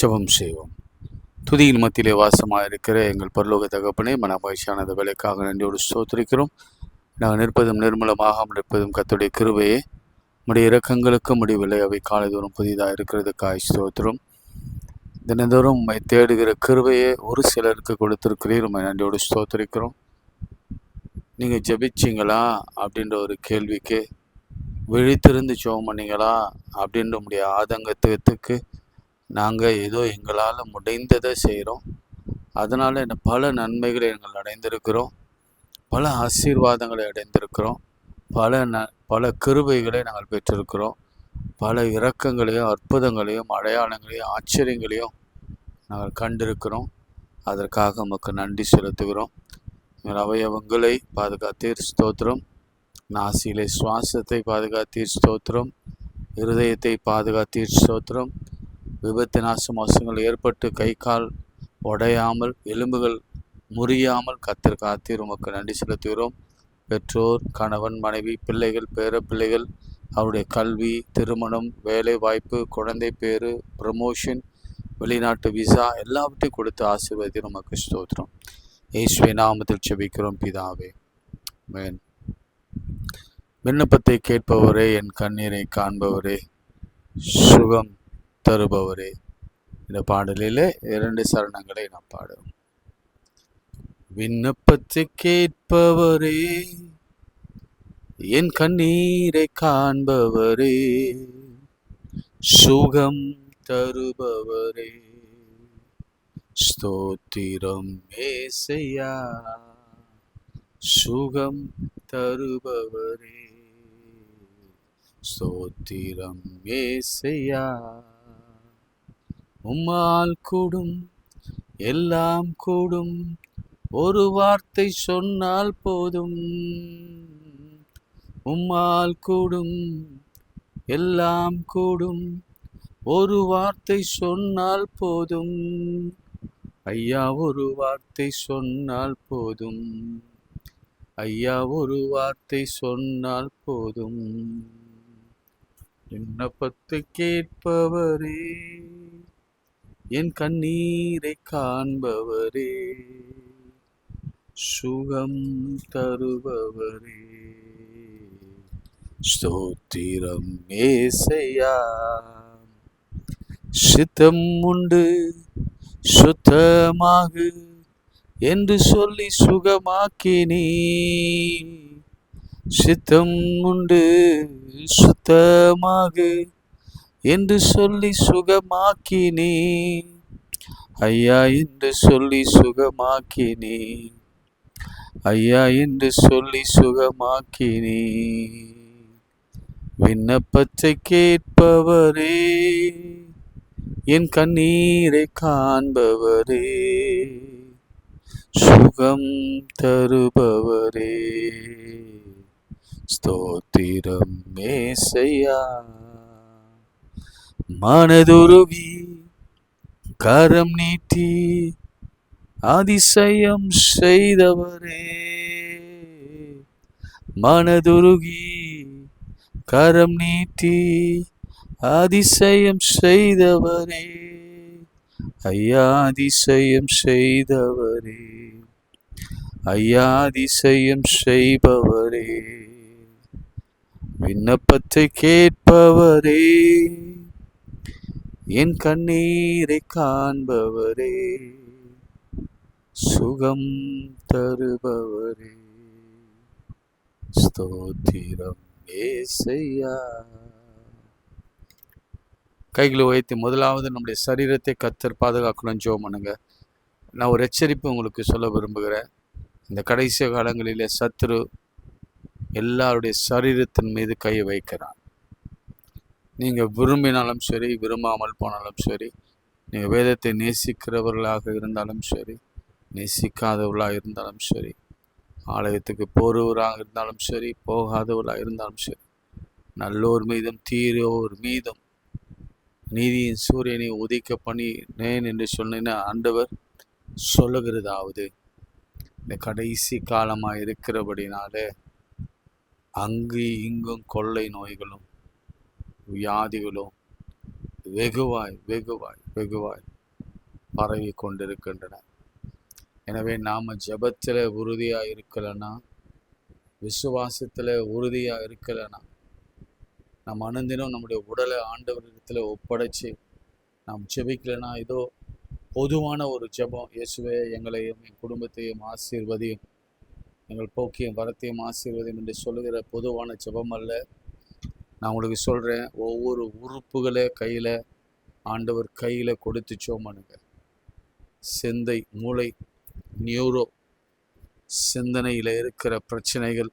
ஜெபம் செய்வோம். துதியின் மத்தியிலே வாசமாக இருக்கிற எங்கள் பரலோக தகப்பனே, மகிழ்ச்சியான அந்த வேலைக்காக நன்றியோடு ஸ்தோத்திரிக்கிறோம். நாங்கள் நிற்பதும் நிர்மலமாக நிற்பதும் கர்த்தருடைய கிருபையே, உம்முடைய இரக்கங்களுக்கு முடிவில்லை. அவை காலைதோறும் புதிதாக இருக்கிறதுக்காய் ஸ்தோத்திரம். தினந்தோறும் உம்மை தேடுகிற கிருபையே ஒரு சிலருக்கு கொடுத்திருக்கிறீர். உம்மை நன்றியோடு ஸ்தோத்திரிக்கிறோம். நீங்கள் ஜெபிச்சிங்களா அப்படின்ற ஒரு கேள்விக்கு, விழித்திருந்து ஜெபம் பண்ணீங்களா அப்படின்ற உம்முடைய ஆதங்கத்துக்கு நாங்கள் ஏதோ எங்களால் முடிந்ததை செய்கிறோம். அதனால் பல நன்மைகளை எங்கள் அடைந்திருக்கிறோம், பல ஆசீர்வாதங்களை அடைந்திருக்கிறோம், பல கிருபைகளை நாங்கள் பெற்றிருக்கிறோம், பல இரக்கங்களையும் அற்புதங்களையும் அடையாளங்களையும் ஆச்சரியங்களையும் நாங்கள் கண்டிருக்கிறோம். அதற்காக உமக்கு நன்றி செலுத்துகிறோம். எங்கள் அவயவங்களை பாதுகாத்தீர், ஸ்தோத்திரம். நாசியிலே சுவாசத்தை பாதுகாத்தீர், ஸ்தோத்திரம். இருதயத்தை பாதுகாத்தீர், ஸ்தோத்திரம். விபத்து நாசமோசங்கள் ஏற்பட்டு கை கால் உடையாமல் எலும்புகள் முறியாமல் கத்தர் காத்தீர், உமக்கு நன்றி செலுத்துகிறோம். பெற்றோர், கணவன், மனைவி, பிள்ளைகள், பேர பிள்ளைகள், அவருடைய கல்வி, திருமணம், வேலை வாய்ப்பு, குழந்தை பேரு, ப்ரமோஷன், வெளிநாட்டு விசா எல்லாவற்றையும் கொடுத்து ஆசீர்வதித்து உமக்கு ஸ்தோத்திரம். இயேசுவின் நாமத்தில் ஜெபிக்கிறோம் பிதாவே, ஆமென். விண்ணப்பத்தை கேட்பவரே, என் கண்ணீரை காண்பவரே, சுகம் தருபவரே. இந்த பாடலில் 2 சரணங்களை நாம் பாடுவோம். விண்ணப்பத்தை கேட்பவரே, என் கண்ணீரை காண்பவரே, சுகம் தருபவரே, ஸ்தோத்திரம் ஏசையா, சுகம் தருபவரே, ஸ்தோத்திரம் ஏசையா. உம்மால் கூடும், எல்லாம் கூடும், ஒரு வார்த்தை சொன்னால் போதும். உம்மால் கூடும், எல்லாம் கூடும், ஒரு வார்த்தை சொன்னால் போதும். ஐயா, ஒரு வார்த்தை சொன்னால் போதும். ஐயா, ஒரு வார்த்தை சொன்னால் போதும். விண்ணப்பத்தை கேட்பவரே, என் கண்ணீரை காண்பவரே, சுகம் தருபவரே, ஸ்தோத்திரம் ஏசையா. சித்தம் உண்டு சுத்தமாகு என்று சொல்லி சுகமாக்கினீ. சித்தம் உண்டு சுத்தமாகு என்று சொல்லி சுகமாக்கினீ. ஐயா என்று சொல்லி சுகமாக்கினீ. ஐயா என்று சொல்லி சுகமாக்கினீ. விண்ணப்பத்தை கேட்பவரே, என் கண்ணீரை காண்பவரே, சுகம் தருபவரே, ஸ்தோத்திரம் ஏசையா. மனதுருகி கரம் நீட்டி அதிசயம் செய்தவரே, மனதுருகி கரம் நீட்டி அதிசயம் செய்தவரே, ஐயா அதிசயம் செய்தவரே, ஐயா அதிசயம் செய்பவரே, விண்ணப்பத்தை கேட்பவரே, என் கண்ணீரை காண்பவரே, சுகம் தருபவரே, ஸ்தோத்திரம் ஏசையா. கைகளை உயர்த்தி முதலாவது நம்முடைய சரீரத்தை கர்த்தர் பாதுகாக்கணும் ஜெபம் பண்ணுங்க. நான் ஒரு எச்சரிப்பு உங்களுக்கு சொல்ல விரும்புகிறேன். இந்த கடைசி காலங்களிலே சத்துரு எல்லாருடைய சரீரத்தின் மீது கையை வைக்கிறான். நீங்கள் விரும்பினாலும் சரி, விரும்பாமல் போனாலும் சரி, நீங்கள் வேதத்தை நேசிக்கிறவர்களாக இருந்தாலும் சரி, நேசிக்காதவர்களாக இருந்தாலும் சரி, ஆலயத்துக்கு போகிறவராக இருந்தாலும் சரி, போகாதவர்களாக இருந்தாலும் சரி, நல்லோர் மீதும் தீயோர் மீதும் நீதியின் சூரியனை உதிக்க பண்ணினேன் என்று சொன்ன ஆண்டவர் சொல்லுகிறதாவது, இந்த கடைசி காலமாக இருக்கிறபடினாலே அங்கு இங்கும் கொள்ளை நோய்களும் வியாதிகளும் வெகுவாய் வெகுவாய் வெகுவாய் பரவி கொண்டிருக்கின்றன. எனவே நாம் ஜெபத்தில் உறுதியாக இருக்கலைன்னா, விசுவாசத்தில் உறுதியாக இருக்கலைன்னா, நம்ம அனுதினம் நம்முடைய உடலை ஆண்டவரிடத்தில் ஒப்படைச்சு நாம் ஜெபிக்கலைன்னா, இதோ பொதுவான ஒரு ஜெபம், இயேசுவே எங்களையும் என் குடும்பத்தையும் ஆசீர்வதியும், எங்கள் போக்கியும் வரத்தையும் ஆசீர்வதியும் என்று சொல்லுகிற பொதுவான ஜெபம் அல்ல. நான் உங்களுக்கு சொல்கிறேன், ஒவ்வொரு உறுப்புகளை கையில் ஆண்டவர் கையில் கொடுத்து ஜெபம். சிந்தை, மூளை, நியூரோ, சிந்தனையில் இருக்கிற பிரச்சனைகள்,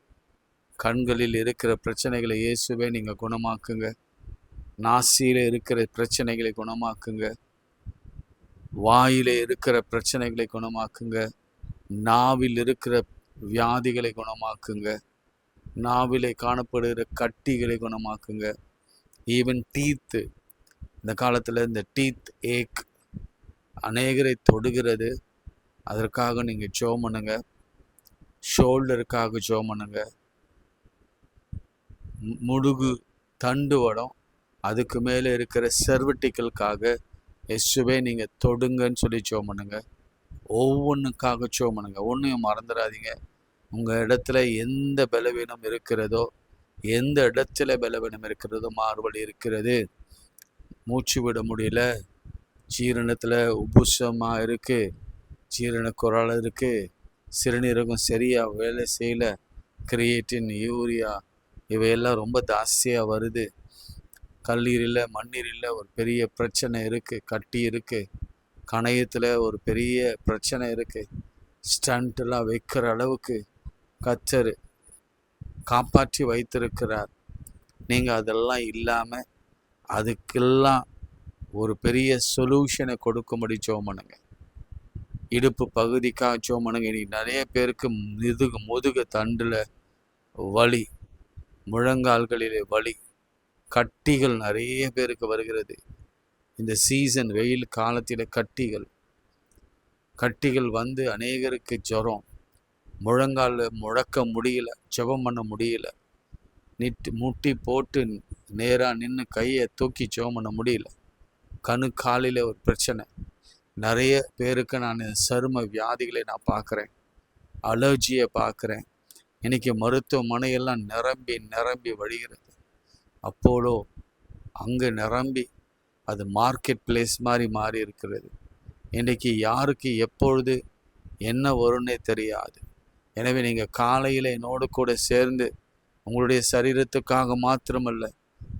கண்களில் இருக்கிற பிரச்சனைகளை இயேசுவே நீங்கள் குணமாக்குங்க. நாசியில் இருக்கிற பிரச்சனைகளை குணமாக்குங்க. வாயிலே இருக்கிற பிரச்சனைகளை குணமாக்குங்க. நாவில் இருக்கிற வியாதிகளை குணமாக்குங்க. நாவிலே காணப்படுகிற கட்டிகளை குணமாக்குங்க. ஈவன் டீத்து, இந்த காலத்தில் இந்த டீத் ஏக் அநேகரை தொடுகிறது. அதற்காக நீங்கள் ஜெபம் பண்ணுங்க. ஷோல்டருக்காக ஜெபம் பண்ணுங்க. முதுகு தண்டு வடம், அதுக்கு மேலே இருக்கிற செர்விட்டிக்கலுக்காக இயேசுவே நீங்கள் தொடுங்கன்னு சொல்லி ஜெபம் பண்ணுங்க. ஒவ்வொன்றுக்காக ஜெபம் பண்ணுங்க. ஒன்றையும் மறந்துடாதீங்க. உங்கள் இடத்துல எந்த பலவீனம் இருக்கிறதோ, எந்த இடத்துல பலவீனம் இருக்கிறதோ, மாறுபடி இருக்கிறது, மூச்சு விட முடியல, ஜீரணத்தில் உபுஷமாக இருக்குது, ஜீரண குரல் இருக்குது, சிறுநீரகம் சரியாக வேலை செய்யலை, கிரியேட்டின், யூரியா இவையெல்லாம் ரொம்ப ஜாஸ்தியாக வருது, கல்லீரில் மண்ணீரில் ஒரு பெரிய பிரச்சனை இருக்குது, கட்டி இருக்குது, கணையத்தில் ஒரு பெரிய பிரச்சனை இருக்குது, ஸ்டண்ட்லாம் வைக்கிற அளவுக்கு கர்த்தர் காப்பாற்றி வைத்திருக்கிறார். நீங்கள் அதெல்லாம் இல்லாமல் அதுக்கெல்லாம் ஒரு பெரிய சொல்யூஷனை கொடுக்கும்படி ஜெபம் பண்ணுங்க. இடுப்பு பகுதிக்காக ஜெபம் பண்ணுங்க. இன்றைக்கி நிறைய பேருக்கு முதுகு தண்டில் வலி, முழங்கால்களிலே வலி, கட்டிகள் நிறைய பேருக்கு வருகிறது. இந்த சீசன் வெயில் காலத்தில் கட்டிகள் வந்து அநேகருக்கு ஜுரம், முழங்காலில் முழக்க முடியல, ஜெபம் பண்ண முடியல, முட்டி போட்டு நேராக நின்று கையை தூக்கி ஜெபம் பண்ண முடியல, காலில் ஒரு பிரச்சனை. நிறைய பேருக்கு நான் சரும வியாதிகளை நான் பார்க்குறேன், அலர்ஜியை பார்க்குறேன். இன்றைக்கி மருத்துவமனையெல்லாம் நிரம்பி வழிகிறது. அப்போலோ அங்கே நிரம்பி அது மார்க்கெட் பிளேஸ் மாதிரி மாறி இருக்கிறது. இன்றைக்கி யாருக்கு எப்பொழுது என்ன வரும்னே தெரியாது. எனவே நீங்கள் காலையில் என்னோடு கூட சேர்ந்து உங்களுடைய சரீரத்துக்காக மாத்திரமல்ல,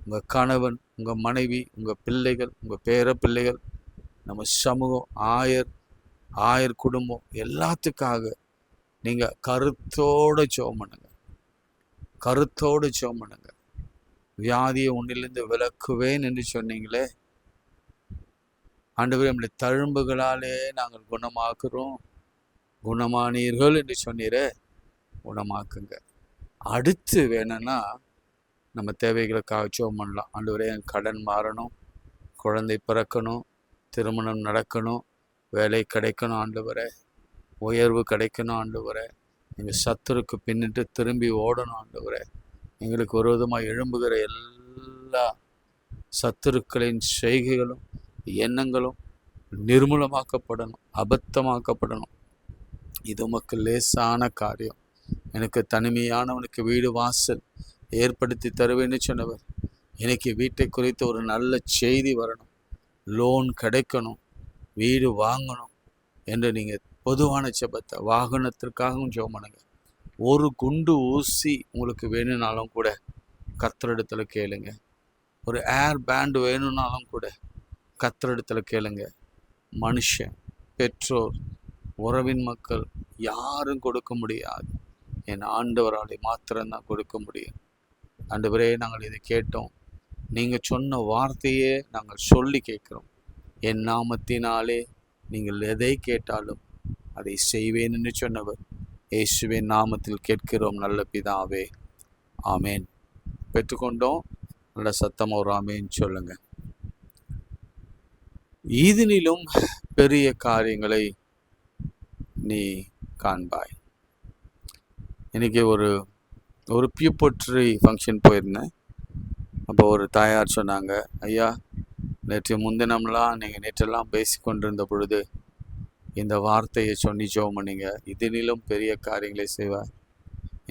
உங்கள் கணவன், உங்கள் மனைவி, உங்கள் பிள்ளைகள், உங்கள் பேர பிள்ளைகள், நம்ம சமூகம், ஆயர் குடும்பம் எல்லாத்துக்காக நீங்கள் கருத்தோடு ஜெபம் பண்ணுங்க. வியாதியை உன்னிலிருந்து விலக்குவேன் என்று சொன்னீங்களே ஆண்டவரே, நம்முடைய தழும்புகளாலே நாங்கள் குணமாக்குறோம், குணமானீர்கள் என்று சொன்னீரே, குணமாக்குங்க. அடுத்து வேணும்னா நம்ம தேவைகளுக்காக ஜெபம் பண்ணலாம். ஆண்டவரே, என் கடன் மாறணும், குழந்தை பிறக்கணும், திருமணம் நடக்கணும், வேலை கிடைக்கணும், ஆண்டவரே உயர்வு கிடைக்கணும், ஆண்டவரே எங்கள் சத்துருக்கு பின்னிட்டு திரும்பி ஓடணும், ஆண்டவரே எங்களுக்கு விரோதமாக எழும்புகிற எல்லா சத்துருக்களின் செய்கைகளும் எண்ணங்களும் நிர்மூலமாக்கப்படணும், அபத்தமாக்கப்படணும். இது உமக்கு லேசான காரியம். எனக்கு தனிமையானவனுக்கு வீடு வாசல் ஏற்படுத்தி தருவேன்னு சொன்னவர். எனக்கு வீட்டை குறித்து ஒரு நல்ல செய்தி வரணும், லோன் கிடைக்கணும், வீடு வாங்கணும் என்று நீங்கள் பொதுவான ஜெபத்தை, வாகனத்திற்காகவும் ஜெபம் பண்ணுங்க. ஒரு குண்டு ஊசி உங்களுக்கு வேணும்னாலும் கூட கர்த்தரிடத்தில் கேளுங்க. ஒரு ஏர் பேண்டு வேணும்னாலும் கூட கர்த்தரிடத்தில் கேளுங்க. மனுஷன், பெற்றோர், உறவின் மக்கள் யாரும் கொடுக்க முடியாது. என் ஆண்டவராலே மாத்திரம்தான் கொடுக்க முடியும். ஆண்டவரே, நாங்கள் இதை கேட்டோம், நீங்கள் சொன்ன வார்த்தையே நாங்கள் சொல்லி கேட்குறோம். என் நாமத்தினாலே நீங்கள் எதை கேட்டாலும் அதை செய்வேன் என்று சொன்னவர். இயேசுவின் நாமத்தில் கேட்கிறோம் நல்ல பிதாவே, ஆமேன். பெற்றுக்கொண்டோம். நல்ல சத்தமாக ஒரு ஆமேன் சொல்லுங்க. இதனிலும் பெரிய காரியங்களை நீ காண்பாய். இன்றைக்கி ஒரு பியூப்பர்ட்ரி ஃபங்க்ஷன் போயிருந்தேன். அப்போ ஒரு தாயார் சொன்னாங்க, ஐயா நேற்று முன்தினம்லாம் நீங்கள் நேற்றெல்லாம் பேசி கொண்டிருந்த பொழுது இந்த வார்த்தையை சொல்லி ஜெபம் பண்ணீங்க. இதனிலும் பெரிய காரியங்களை செய்வார்.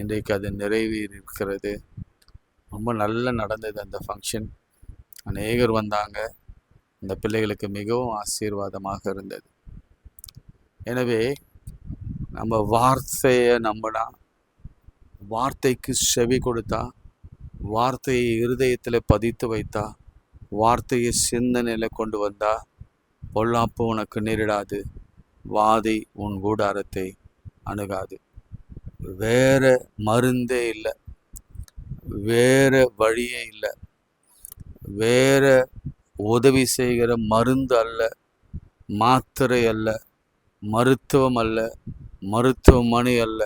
இன்றைக்கு அது நிறைவேறியிருக்கிறது. ரொம்ப நல்லா நடந்தது அந்த ஃபங்க்ஷன். அநேகர் வந்தாங்க. அந்த பிள்ளைகளுக்கு மிகவும் ஆசீர்வாதமாக இருந்தது. எனவே நம்ம வார்த்தையை நம்பினா, வார்த்தைக்கு செவி கொடுத்தா, வார்த்தையை இருதயத்தில் பதித்து வைத்தா, வார்த்தையை சிந்தனையில் கொண்டு வந்தா, பொல்லாப்பு உனக்கு நேரிடாது, வாதை உன் கூடாரத்தை அணுகாது. வேற மருந்தே இல்லை, வேற வழியே இல்லை, வேற உதவி செய்கிற மருந்து அல்ல, மாத்திரை அல்ல, மருத்துவம் அல்ல, மருத்துவமனை அல்ல.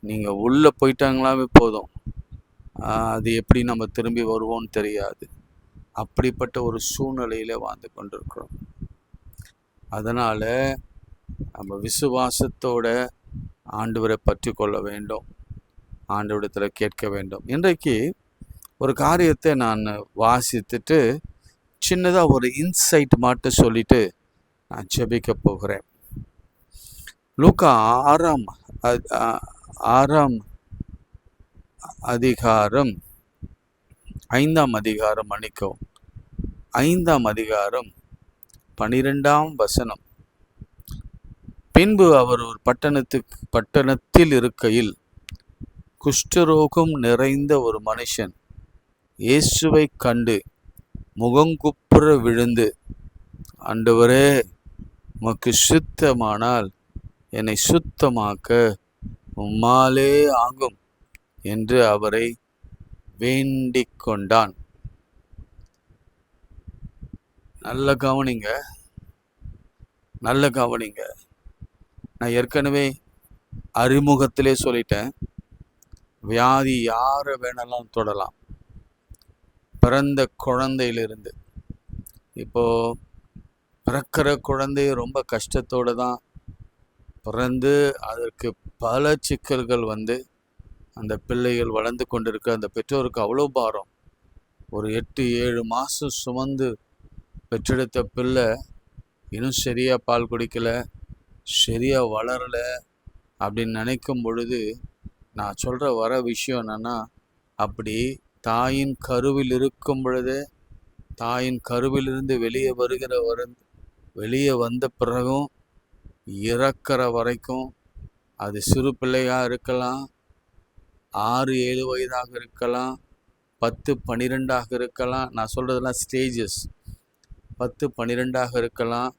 நீங்கள் உள்ளே போயிட்டாங்களாவே போதும், அது எப்படி நம்ம திரும்பி வருவோம்னு தெரியாது. அப்படிப்பட்ட ஒரு சூழ்நிலையில் வாழ்ந்து கொண்டிருக்கிறோம். அதனால் நம்ம விசுவாசத்தோட ஆண்டவரை பற்றி கொள்ள வேண்டும், ஆண்டவரிடத்தில் கேட்க வேண்டும். இன்றைக்கு ஒரு காரியத்தை நான் வாசித்துட்டு சின்னதாக ஒரு இன்சைட் மட்டும் சொல்லிட்டு நான் ஜெபிக்க போகிறேன். லூக்கா 6ஆம் அதிகாரம் 5ஆம் அதிகாரம், மன்னிக்கவும், 5ஆம் அதிகாரம் 12ஆம் வசனம். பின்பு அவர் ஒரு பட்டணத்தில் இருக்கையில் குஷ்டரோகம் நிறைந்த ஒரு மனுஷன் இயேசுவை கண்டு முகங்குப்புற விழுந்து, ஆண்டவரே, உமக்கு சுத்தமானால் என்னை சுத்தமாக்க உம்மாலே ஆகும் என்று அவரை வேண்டிக் கொண்டான். நல்ல கவனிங்க. நான் ஏற்கனவே அறிமுகத்திலே சொல்லிட்டேன், வியாதி யாரை வேணாலும் தொடலாம், பிறந்த குழந்தையிலிருந்து. இப்போ பிறக்கிற குழந்தை ரொம்ப கஷ்டத்தோடு தான் பிறந்து, அதற்கு பல சிக்கல்கள் வந்து அந்த பிள்ளைகள் வளர்ந்து கொண்டிருக்க அந்த பெற்றோருக்கு அவ்வளோ பாரம். ஒரு 8-7 மாதம் சுமந்து பெற்றெடுத்த பிள்ளை இன்னும் சரியாக பால் குடிக்கலை, சரியாக வளரலை அப்படின்னு நினைக்கும் பொழுது நான் சொல்கிற வர விஷயம் என்னென்னா, அப்படி தாயின் கருவில் இருக்கும் பொழுதே, தாயின் கருவிலிருந்து வெளியே வந்த பிறகும் இறக்கிற வரைக்கும், அது சிறு பிள்ளையாக இருக்கலாம், 6-7 வயதாக இருக்கலாம், 10-12ஆக இருக்கலாம். நான் சொல்கிறதெல்லாம் ஸ்டேஜஸ். 10-12ஆக இருக்கலாம்,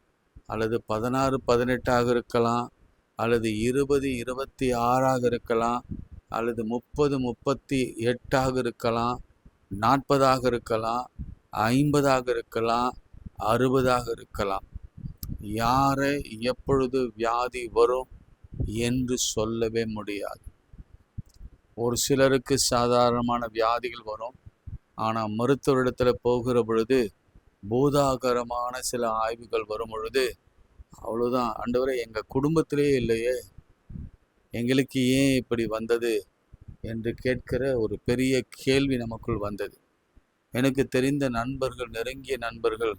அல்லது 16-18ஆக இருக்கலாம், அல்லது 20-26ஆக இருக்கலாம், அல்லது 30-38ஆக இருக்கலாம், 40ஆக இருக்கலாம், 50ஆக இருக்கலாம், 60ஆக இருக்கலாம். யாரை எப்பொழுது வியாதி வரும் என்று சொல்லவே முடியாது. ஒரு சிலருக்கு சாதாரணமான வியாதிகள் வரும். ஆனால் மருத்துவரிடத்தில் போகிற பொழுது பூதாகரமான சில ஆய்வுகள் வரும் பொழுது, அவ்வளோதான், ஆண்டவரே, எங்கள் குடும்பத்திலே இல்லையே, எங்களுக்கு ஏன் இப்படி வந்தது என்று கேட்கிற ஒரு பெரிய கேள்வி நமக்குள் வந்தது. எனக்கு தெரிந்த நண்பர்கள், நெருங்கிய நண்பர்கள்,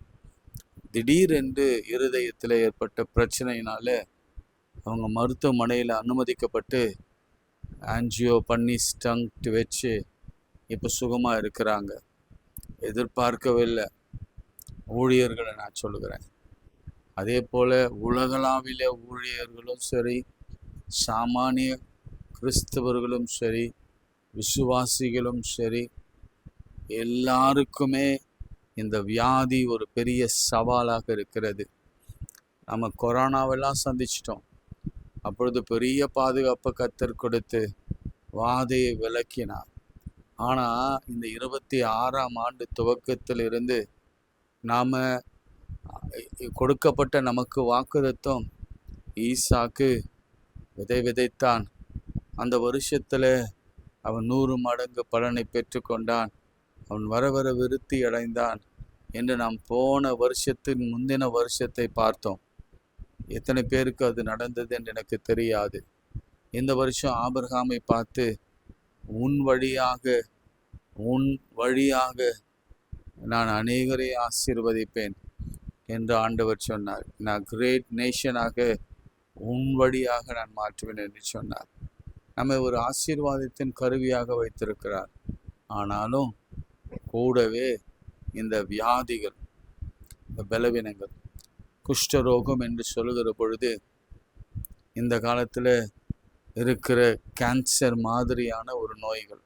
திடீரென்று இருதயத்தில் ஏற்பட்ட பிரச்சனையினால அவங்க மருத்துவமனையில் அனுமதிக்கப்பட்டு ஆன்ஜியோ பண்ணி ஸ்டண்ட் வச்சு இப்போ சுகமாக இருக்கிறாங்க. எதிர்பார்க்கவே இல்லை. ஊழியர்களை நான் சொல்லுகிறேன். அதே போல் உலகளாவில ஊழியர்களும் சரி, சாமானிய கிறிஸ்தவர்களும் சரி, விசுவாசிகளும் சரி, எல்லாருக்குமே இந்த வியாதி ஒரு பெரிய சவாலாக இருக்கிறது. நம்ம கொரோனாவெல்லாம் சந்திச்சிட்டோம். அப்பொழுது பெரிய பாதுகாப்பை கர்த்தர் கொடுத்து வாதையை விலக்கினார். ஆனால் இந்த 26ஆம் ஆண்டு துவக்கத்திலிருந்து நாம் கொடுக்கப்பட்ட நமக்கு வாக்குத்தத்தம், ஈசாக்கு விதைத்தான், அந்த வருஷத்தில் அவன் 100 மடங்கு பலனை பெற்றுக்கொண்டான், அவன் வர விருத்தி அடைந்தான் என்று நாம் போன வருஷத்தின் முந்தின வருஷத்தை பார்த்தோம். எத்தனை பேருக்கு அது நடந்தது என்று எனக்கு தெரியாது. இந்த வருஷம் ஆபிரகாமை பார்த்து உன் வழியாக நான் அநேகரை ஆசீர்வதிப்பேன் என்று ஆண்டவர் சொன்னார். நான் கிரேட் நேஷனாக உன் வழியாக நான் மாற்றுவேன் என்று சொன்னார். நம்மை ஒரு ஆசீர்வாதத்தின் கருவியாக வைத்திருக்கிறார். ஆனாலும் கூடவே இந்த வியாதிகள், இந்த பலவீனங்கள், குஷ்டரோகம் என்று சொல்லுகிற பொழுது இந்த காலத்தில் இருக்கிற கேன்சர் மாதிரியான ஒரு நோய்கள்,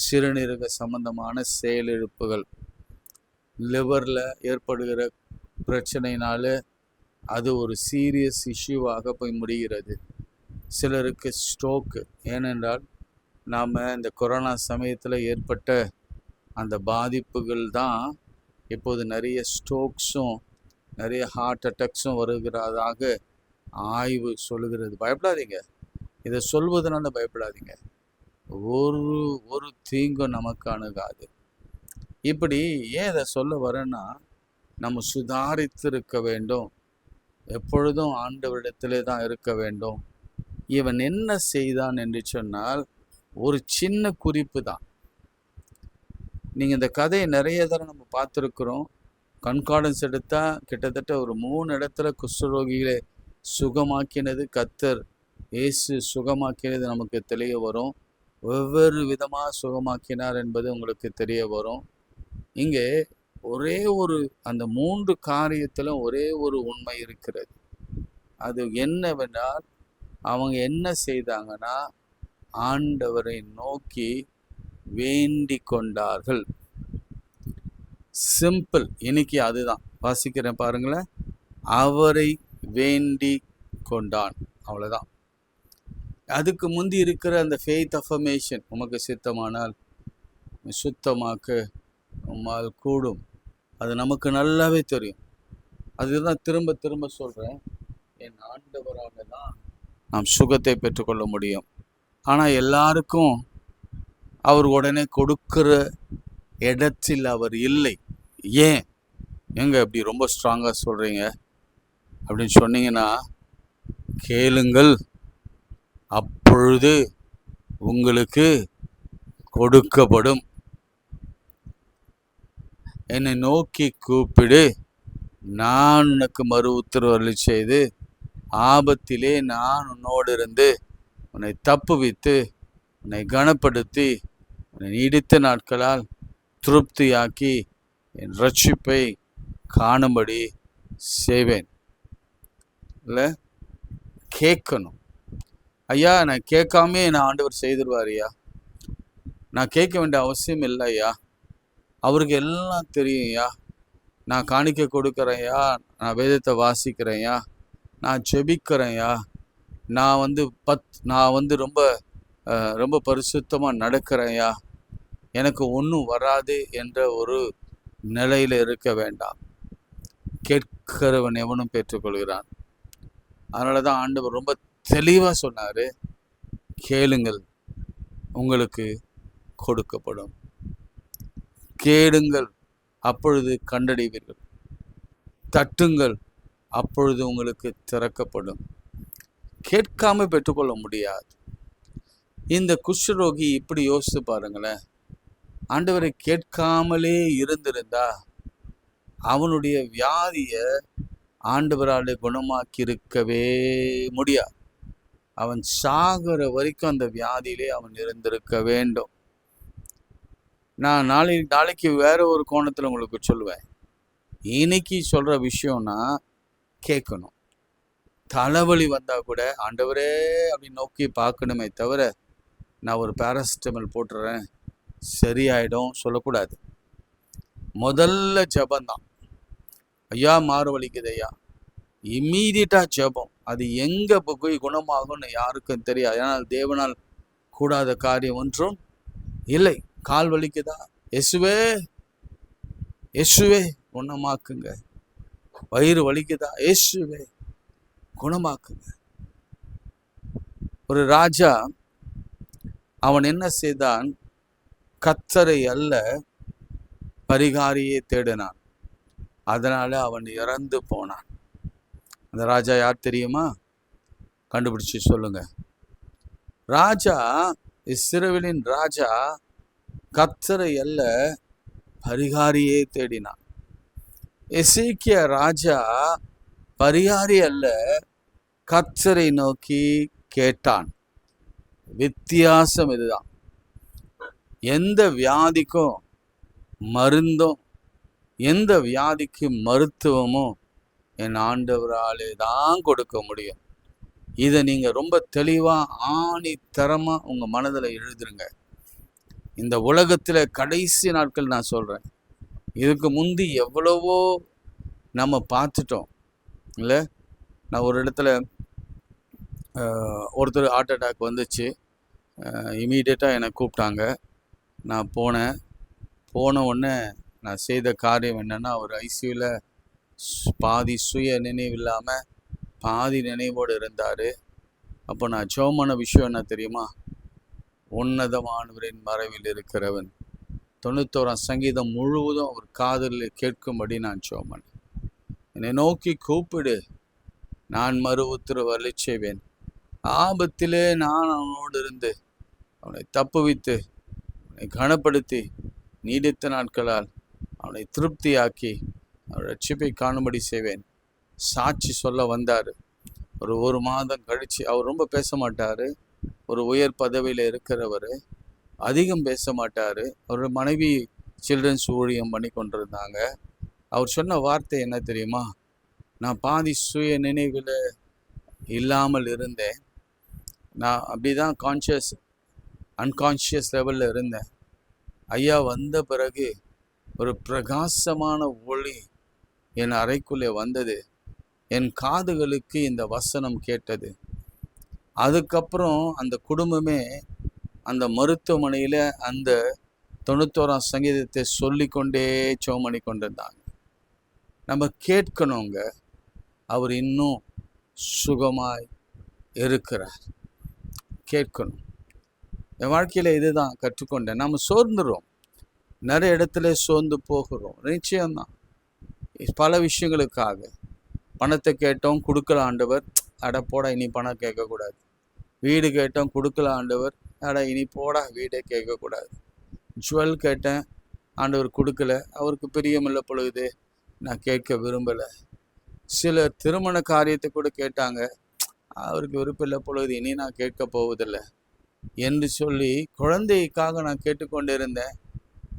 சிறுநீரக சம்பந்தமான செயலிழப்புகள், லிவரில் ஏற்படுகிற பிரச்சனையினால அது ஒரு சீரியஸ் இஷ்யூவாக போய் முடிகிறது. சிலருக்கு ஸ்ட்ரோக்கு. ஏனென்றால் நாம் இந்த கொரோனா சமயத்தில் ஏற்பட்ட அந்த பாதிப்புகள் தான் இப்போது நிறைய ஸ்ட்ரோக்ஸும் நிறைய ஹார்ட் அட்டாக்ஸும் வருகிறதாக ஆய்வு சொல்லுகிறது. பயப்படாதீங்க, இதை சொல்வதனால பயப்படாதீங்க. ஒரு தீங்கும் நமக்கு அணுகாது. இப்படி ஏன் இதை சொல்ல வரேன்னா, நம்ம சுதாரித்திருக்க வேண்டும், எப்பொழுதும் ஆண்டவரிடத்திலே தான் இருக்க வேண்டும். இவன் என்ன செய்தான் என்று சொன்னால் ஒரு சின்ன குறிப்பு தான். நீங்கள் இந்த கதையை நிறைய தடவை நம்ம பார்த்துருக்குறோம். கண்கார்டன்ஸ் எடுத்தால் கிட்டத்தட்ட ஒரு 3 இடத்துல குஷ்டரோகிகளை சுகமாக்கினது கர்த்தர் இயேசு சுகமாக்கினது நமக்கு தெரிய வரும். வெவ்வேறு விதமாக சுகமாக்கினார் என்பது உங்களுக்கு தெரிய வரும். இங்கே ஒரே ஒரு அந்த 3 காரியத்திலும் ஒரே ஒரு உண்மை இருக்கிறது. அது என்னவென்றால், அவங்க என்ன செய்தாங்கன்னா ஆண்டவரை நோக்கி வேண்டிக் கொண்டார்கள். சிம்பிள். இன்னைக்கு அதுதான் வாசிக்கிறேன் பாருங்களேன். அவரை வேண்டி கொண்டான், அவ்வளோதான். அதுக்கு முந்தி இருக்கிற அந்த ஃபெய்த் அஃபர்மேஷன், உமக்கு சித்தமானால் சுத்தமாக்க உம்மால் கூடும், அது நமக்கு நல்லாவே தெரியும். அதுதான் திரும்ப திரும்ப சொல்கிறேன், என் ஆண்டவராக தான் நாம் சுகத்தை பெற்றுக்கொள்ள முடியும். ஆனால் எல்லாருக்கும் அவர் உடனே கொடுக்கிற இடத்தில் அவர் இல்லை. ஏன் எங்க இப்படி ரொம்ப ஸ்ட்ராங்காக சொல்கிறீங்க அப்படின்னு சொன்னீங்கன்னா, கேளுங்கள் அப்பொழுது உங்களுக்கு கொடுக்கப்படும், என்னை நோக்கி கூப்பிடு, நான் உனக்கு மறு உத்தரவு செய்து ஆபத்திலே நான் உன்னோடு இருந்து உன்னை தப்புவித்து உன்னை கனப்படுத்தி உன்னை நீடித்த நாட்களால் திருப்தியாக்கி என் ரட்சிப்பை காணும்படி செய்வேன். இல்லை, கேட்கணும். ஐயா, நான் கேட்காமே நான் ஆண்டவர் செய்திருவார் ஐயா, நான் கேட்க வேண்டிய அவசியம் இல்லை ஐயா, அவருக்கு எல்லாம் தெரியும் ஐயா, நான் காணிக்கை கொடுக்குறேன்யா, நான் வேதத்தை வாசிக்கிறேன்யா, நான் ஜெபிக்கிறேன்யா, நான் வந்து ரொம்ப பரிசுத்தமாக நடக்கிறேன்யா, எனக்கு ஒன்றும் வராது என்ற ஒரு நிலையில் இருக்க வேண்டாம். கேட்கிறவன் எவனும் பெற்றுக்கொள்கிறான். அதனால தான் ஆண்டவர் ரொம்ப தெளிவாக சொன்னார், கேளுங்கள் உங்களுக்கு கொடுக்கப்படும், கேளுங்கள் அப்பொழுது கண்டடைவீர்கள், தட்டுங்கள் அப்பொழுது உங்களுக்கு திறக்கப்படும். கேட்காம பெற்றுக்கொள்ள முடியாது. இந்த குஷ்டரோகி இப்படி யோசித்து பாருங்களேன், ஆண்டவரை கேட்காமலே இருந்திருந்தா அவனுடைய வியாதியை ஆண்டவரால் குணமாக்கி இருக்கவே முடியாது. அவன் சாகிற வரைக்கும் அந்த வியாதியிலே அவன் இருந்திருக்க வேண்டும். நான் நாளைக்கு வேற ஒரு கோணத்தில் உங்களுக்கு சொல்லுவேன். இன்னைக்கு சொல்கிற விஷயம்னா கேட்கணும். தலைவலி வந்தால் கூட ஆண்டவரே அப்படி நோக்கி பார்க்கணுமே தவிர, நான் ஒரு பேராசிட்டமல் போட்டுறேன் சரியாயிடும் சொல்லக்கூடாது. முதல்ல ஜபந்தான். ஐயா மாறு வலிக்குது ஐயா, இம்மீடியட்டாக ஜபம். அது எங்கே போய் குணமாகும்னு யாருக்கும் தெரியாது. ஏன்னா தேவனால் கூடாத காரியம் ஒன்றும் இல்லை. கால் வலிக்குதா, இயேசுவே இயேசுவே குணமாக்குங்க. வயிறு வலிக்குதா, இயேசுவே குணமாக்குங்க. ஒரு ராஜா அவன் என்ன செய்தான், கர்த்தரை அல்ல பரிகாரியை தேடினான். அதனால அவன் இறந்து போனான். அந்த ராஜா யார் தெரியுமா? கண்டுபிடிச்சு சொல்லுங்க. ராஜா, இஸ்ரவேலின் ராஜா கர்த்தரை அல்ல பரிகாரியே தேடினான். எசேக்கியா ராஜா பரிகாரி அல்ல, கர்த்தரை நோக்கி கேட்டான். வித்தியாசம் இதுதான். எந்த வியாதிக்கும் மருந்தும் எந்த வியாதிக்கு மருத்துவமும் என் ஆண்டவராலே தான் கொடுக்க முடியும். இதை நீங்க ரொம்ப தெளிவா ஆணித்தரமா உங்க மனதில் எழுதுருங்க. இந்த உலகத்துல கடைசி நாட்கள் நான் சொல்றேன், இதுக்கு முந்தி எவ்வளவோ நம்ம பார்த்துட்டோம் இல்லை. நான் ஒரு இடத்துல ஒருத்தர் ஹார்ட் அட்டாக் வந்துச்சு. இமீடியட்டாக என்னை கூப்பிட்டாங்க. நான் போன உடனே நான் செய்த காரியம் என்னென்னா, அவர் ஐசியூவில் பாதி சுய நினைவு இல்லாமல் பாதி நினைவோடு இருந்தார். அப்போ நான் ஜெபமான விஷயம் என்ன தெரியுமா? உன்னதமானவரின் மறைவில் இருக்கிறவன் 91 சங்கீதம் முழுவதும் அவர் காதலில் கேட்கும்படி நான் ஜெபம். என்னை நோக்கி கூப்பிடு, நான் மறு உத்தரவு அருளச் செய்வேன். ஆபத்திலே நான் அவனோடு இருந்து அவனை தப்புவித்து அவனை கனப்படுத்தி நீடித்த நாட்களால் அவனை திருப்தியாக்கி அவன் ரட்சிப்பை காணும்படி செய்வேன். சாட்சி சொல்ல வந்தார். ஒரு மாதம் கழித்து, அவர் ரொம்ப பேச மாட்டார், ஒரு உயர் பதவியில் இருக்கிறவர், அதிகம் பேச மாட்டார். அவர் மனைவி சில்ட்ரன்ஸ் ஊழியம் பண்ணி கொண்டிருந்தாங்க. அவர் சொன்ன வார்த்தை என்ன தெரியுமா? நான் பாதி சுய நினைவில் இல்லாமல் இருந்தேன். நான் அப்படி தான் அன்கான்ஷியஸ் லெவலில் இருந்தேன். ஐயா வந்த பிறகு ஒரு பிரகாசமான ஒளி என் அறைக்குள்ளே வந்தது. என் காதுகளுக்கு இந்த வசனம் கேட்டது. அதுக்கப்புறம் அந்த குடும்பமே அந்த மருத்துவமனையில் அந்த 91 சங்கீதத்தை சொல்லிக்கொண்டே ஜெபம் பண்ணி கொண்டிருந்தாங்க. நம்ம கேட்கணுங்க, அவர் இன்னும் சுகமாய் இருக்கிறார். கேட்கணும். என் வாழ்க்கையில் இதுதான் கற்றுக்கொண்டேன். நம்ம சோர்ந்துடும், நிறைய இடத்துல சோர்ந்து போகிறோம். நிச்சயம்தான், பல விஷயங்களுக்காக. பணத்தை கேட்டோம், கொடுக்கல ஆண்டவர், அட போடா இனி பணம் கேட்கக்கூடாது. வீடு கேட்டோம், கொடுக்கல ஆண்டவர், அட இனி போடா வீடே கேட்கக்கூடாது. ஜுவல் கேட்டேன், ஆண்டவர் கொடுக்கல, அவருக்கு பிரியமில்லை பொழுது, நான் கேட்க விரும்பலை. சில திருமண காரியத்தை கூட கேட்டாங்க, அவருக்கு விருப்பமில்லை பொழுது, இனி நான் கேட்க போவதில்லை என்று சொல்லி குழந்தைக்காக நான் கேட்டுக்கொண்டிருந்தேன்.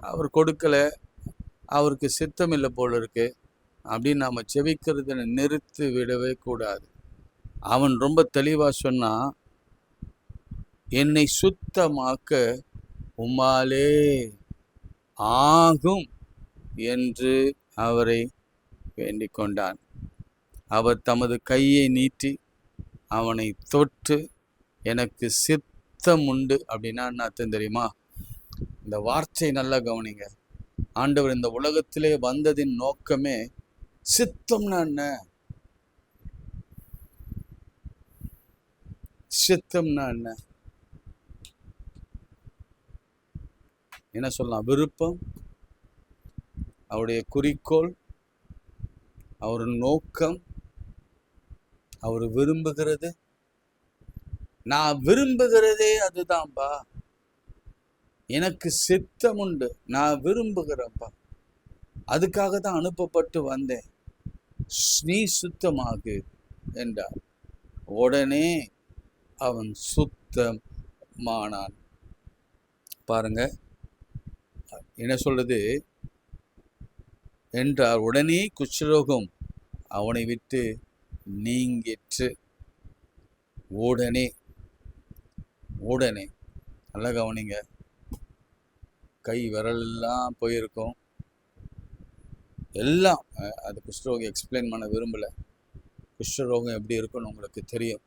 அவர் கொடுக்கல, அவருக்கு சித்தமில்லை போல இருக்கு அப்படின்னு நாம் செபிக்கிறத நிறுத்தி விடவே கூடாது. அவன் ரொம்ப தெளிவாக சொன்னான், என்னை சுத்தமாக்க உம்மாலே ஆகும் என்று அவரை வேண்டிக் கொண்டான். அவர் தமது கையை நீட்டி அவனை தொட்டு, எனக்கு சித்தம் உண்டு அப்படின்னா என்ன அர்த்தம் தெரியுமா? இந்த வார்த்தை நல்லா கவனிங்க. ஆண்டவர் இந்த உலகத்திலே வந்ததின் நோக்கமே சித்தம்னா என்ன? சித்தம்னா என்ன? என்ன சொல்லலாம்? விருப்பம், அவருடைய குறிக்கோள், அவர் நோக்கம், அவர் விரும்புகிறது. நான் விரும்புகிறதே அதுதான்பா. எனக்கு சித்தம் உண்டு, நான் விரும்புகிறப்பா, அதுக்காக தான் அனுப்பப்பட்டு வந்தேன். நீ சுத்தமாகு என்றார். உடனே அவன் சுத்தமானான். பாருங்க என்ன சொல்றது என்றார். உடனே குஷ்டரோகம் அவனை விட்டு நீங்கிற்று. உடனே நல்லா கவனிங்க. கை விரலெல்லாம் போயிருக்கும், எல்லாம். அது குஷ்டரோகம் எக்ஸ்பிளைன் பண்ண விரும்பலை. குஷ்டரோகம் எப்படி இருக்குன்னு உங்களுக்கு தெரியும்.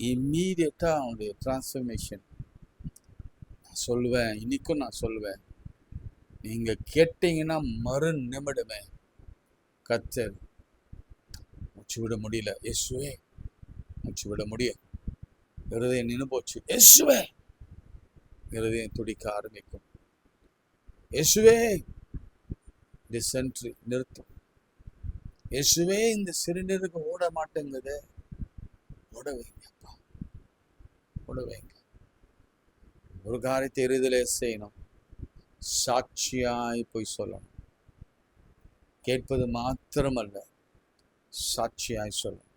இம்மீடியட்டாக அவனுடைய டிரான்ஸ்ஃபர்மேஷன் சொல்லுவேன். இன்னைக்கும் நான் சொல்லுவேன், நீங்கள் கேட்டீங்கன்னா மறு நிமிடமே கர்த்தர் மூச்சு விட முடியல, இயேசுவே மூச்சு விட முடியும், இருதயம் நின்று போச்சு, இயேசுவே இருதயம் துடிக்க ஆரம்பிக்கும், இயேசுவே டிசென்ட்ரி நிறுத்தும், இயேசுவே இந்த சிறுநீருக்கு ஓட மாட்டேங்குது, ஓட வைங்கப்பா, ஓட வைங்க. ஒரு காரியத்தை இருதலே செய்யணும். சாட்சியாய் போய் சொல்லணும். கேட்பது மாத்திரமல்ல, சாட்சியாய் சொல்லணும்.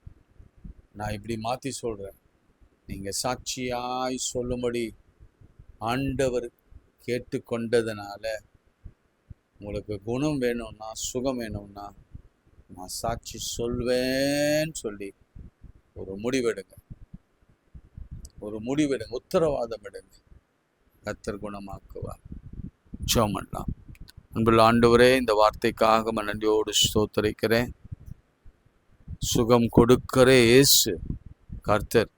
நான் இப்படி மாற்றி சொல்கிறேன், நீங்கள் சாட்சியாய் சொல்லும்படி ஆண்டவர் கேட்டுக்கொண்டதுனால உங்களுக்கு குணம் வேணும்னா, சுகம் வேணும்னா, நான் சாட்சி சொல்வேன்னு சொல்லி ஒரு முடிவெடுங்க. உத்தரவாதம் எடுங்க. கர்த்தர் குணமாக்குவார். ஜெபம் பண்ணலாம். அன்புள்ள ஆண்டவரே, இந்த வார்த்தைக்காக நன்றியோடு ஸ்தோத்திரிக்கிறேன். சுகம் கொடுக்கிற இயேசு கர்த்தர்,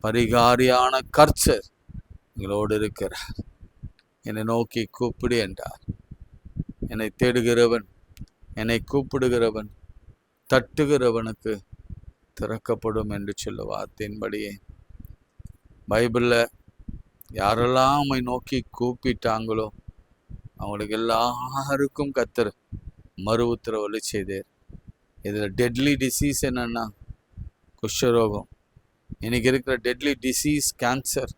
பரிகாரியான கர்த்தர் எங்களோடு இருக்கிறார். என்னை நோக்கி கூப்பிடு என்றார். என்னை தேடுகிறவன், என்னை கூப்பிடுகிறவன், தட்டுகிறவனுக்கு திறக்கப்படும் என்று சொல்ல வார்த்தையின்படியே பைபிளில் யாரெல்லாம் உம்மை நோக்கி கூப்பிட்டாங்களோ அவங்களுக்கு எல்லாருக்கும் கர்த்தர் மறு உத்தரவு செய்தார். இதில் டெட்லி டிசீஸ் என்னன்னா குஷ்டரோகம். இன்னைக்கு இருக்கிற deadly disease cancer,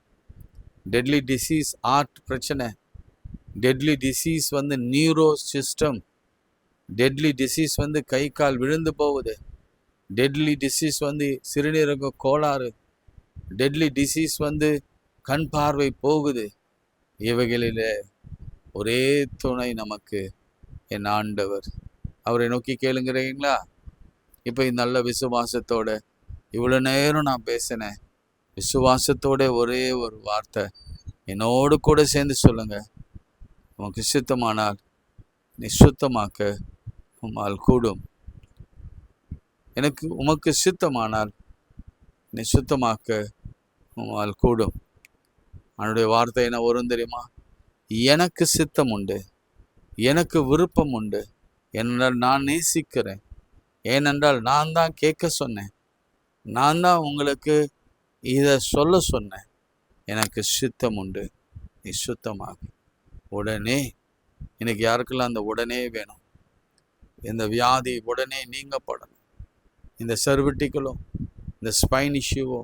deadly disease heart பிரச்சனை, deadly disease neuro system, deadly disease கை கால் விழுந்து போகுது, டெட்லி டிசீஸ் சிறுநீரக கோளாறு, டெட்லி டிசீஸ் கண் பார்வை போகுது. இவைகளில் ஒரே துணை நமக்கு என் ஆண்டவர். அவரை நோக்கி கேளுங்கிறீங்களா? இப்போ நல்ல விசுவாசத்தோட இவ்வளோ நேரம் நான் பேசினேன். விசுவாசத்தோட ஒரே ஒரு வார்த்தை என்னோடு கூட சேர்ந்து சொல்லுங்க. உனக்கு சுத்தமானால் நீ சுத்தமாக்க உம்மால் கூடும். உமக்கு சுத்தமானால் நீ சுத்தமாக்க உம்மால் கூடும். அவனுடைய வார்த்தை என்ன வரும் தெரியுமா? எனக்கு சித்தம் உண்டு, எனக்கு விருப்பம் உண்டு, ஏனென்றால் நான் நேசிக்கிறேன், ஏனென்றால் நான் தான் கேட்க சொன்னேன், நான் தான் உங்களுக்கு இதை சொல்ல சொன்னேன். எனக்கு சித்தம் உண்டு, நீ சுத்தமாக. உடனே இன்னைக்கு யாருக்கெல்லாம் அந்த உடனே வேணும்? இந்த வியாதி உடனே நீங்கப்படணும். இந்த சர்விட்டிக்கலோ, இந்த ஸ்பைன் இஷ்யூவோ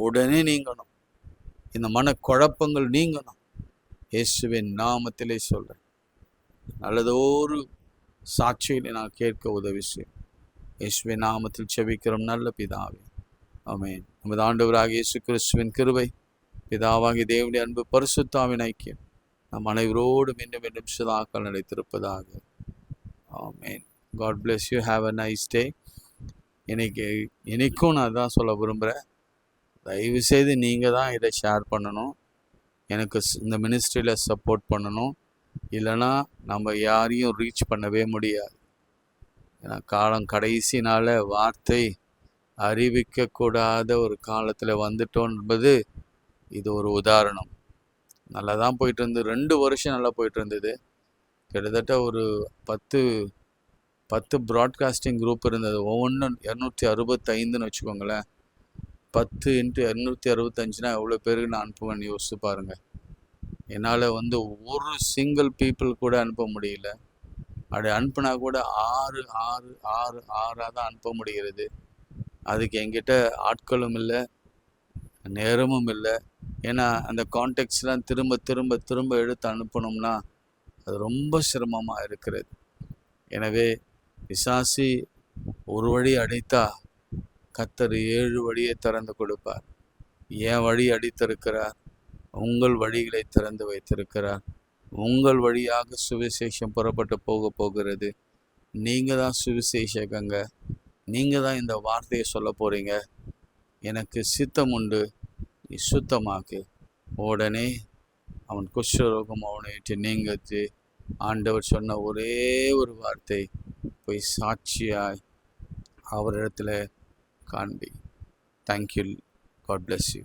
உடனே நீங்கணும். இந்த மனக்குழப்பங்கள் நீங்கணும். இயேசுவின் நாமத்திலே சொல்கிறேன். நல்லதொரு சாட்சியிலே நான் கேட்க உதவி செய்யும். இயேசுவின் நாமத்தில் செபிக்கிறோம் நல்ல பிதாவே, ஆமென். நமது ஆண்டவராகிய இயேசு கிறிஸ்துவின் கிருபை, பிதாவாகிய தேவனுடைய அன்பு, பரிசுத்தாவின் ஐக்கியம் நம் அனைவரோடும் இன்னும் இன்னும் சதாக்கள் நிலைத்திருப்பதாக. ஆமென். God bless you. Have a nice day. இன்னைக்கும் நான் தான் சொல்ல விரும்புகிறேன். தயவுசெய்து நீங்கள் தான் இதை ஷேர் பண்ணணும். எனக்கு இந்த மினிஸ்ட்ரியில் சப்போர்ட் பண்ணணும். இல்லைன்னா நம்ம யாரையும் ரீச் பண்ணவே முடியாது. ஏன்னா காலம் கடைசி நாள் வார்த்தை அறிவிக்கக்கூடாத ஒரு காலத்தில் வந்துட்டோம் என்பது இது ஒரு உதாரணம். நல்லா தான் போயிட்டு இருந்தது. 2 வருஷம் நல்லா போயிட்டு இருந்தது. கிட்டத்தட்ட ஒரு 10 ப்ராட்காஸ்டிங் குரூப் இருந்தது. ஒவ்வொன்றும் 265ன்னு வச்சுக்கோங்களேன். 10 × 265 எவ்வளோ பேருக்கு நான் அனுப்புவேன் யோசிச்சு பாருங்கள். என்னால் ஒரு சிங்கிள் பீப்புள் கூட அனுப்ப முடியல. அப்படி அனுப்புனா கூட 6 தான் அனுப்ப முடிகிறது. அதுக்கு என்கிட்ட ஆட்களும் இல்லை, நேரமும் இல்லை. ஏன்னா அந்த கான்டெக்ட்ஸ்லாம் திரும்ப திரும்ப திரும்ப எடுத்து அனுப்பணும்னா அது ரொம்ப சிரமமாக இருக்கிறது. எனவே பிசாசி ஒரு வழி அடைத்தா கர்த்தர் 7 வழியை திறந்து கொடுப்பார். என் வழி அடித்திருக்கிறார், உங்கள் வழிகளை திறந்து வைத்திருக்கிறார். உங்கள் வழியாக சுவிசேஷம் புறப்பட்டு போகிறது. நீங்கள் தான் சுவிசேஷகங்க. நீங்கள் தான் இந்த வார்த்தையை சொல்ல போகிறீங்க. எனக்கு சித்தம் உண்டு, நீ சுத்தமாக்கு. உடனே அவன் குஷ்டரோகம் அவனை விட்டு நீங்கச்சு. ஆண்டவர் சொன்ன ஒரே ஒரு வார்த்தை, போய் சாட்சியாய் அவரிடத்துல காண்பி. தேங்க்யூ. God bless you.